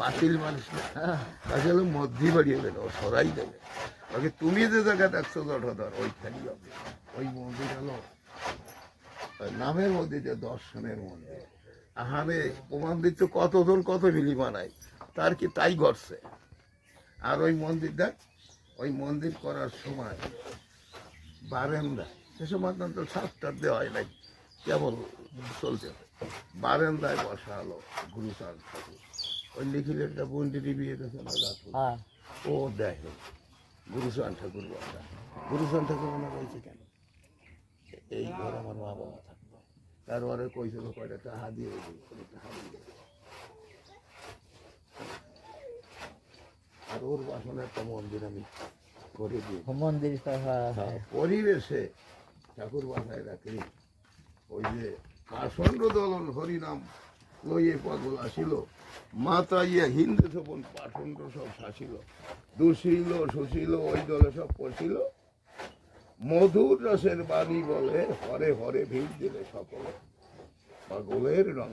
বাতিল মানুষ না, তাকে হলো মধ্যে বাড়িয়ে দেবে, ও সরাই দেবে ওকে। তুমি যে জায়গা দেখছো জঠধর, ওইখানেই হবে। ওই মন্দির হলো নামের মধ্যে যে দর্শনের মন্দির। আহারে প্রমাণ দিচ্ছে কতজন কত মিলি বানায়, তার কি তাই ঘটছে। আর ওই মন্দির দেখ, ওই মন্দির করার সময় বারেন্দা, সে সময় তো 7টার দেওয়া হয় নাই, কেবল চলছে। বারেন্দায় বসা হলো গুরুচাঁদ ঠাকুর। ওই নিখিলেরটা বন্ডিটি বিয়ে দেখে ও দেখে গুরুচাঁদ ঠাকুর বসা। গুরুচাঁদ ঠাকুর মনে রয়েছে কেন, এই ঘরে আমার মা বাবা থাকতো, তারপরে কইছিল কয়টা টাকা দিয়ে টাকা দিয়ে। আর ওর বাসনে একটা মন্দির আমি করে দিই, মন্দির পরিবেশে ঠাকুর বাসায় রাখি। ওই যে পাষণ্ড দলন হরিনাম লইয়ে পাগল আসিল, মাতা ইয়া হিন্দু সবন পাষণ্ড সব শাসিল, দুশীল সুশীল ওই দলে সব পড়ছিল। মধুর রসের বাণী বলে হরে হরে ভিড় দিলে সকলে, পাগলের রঙ।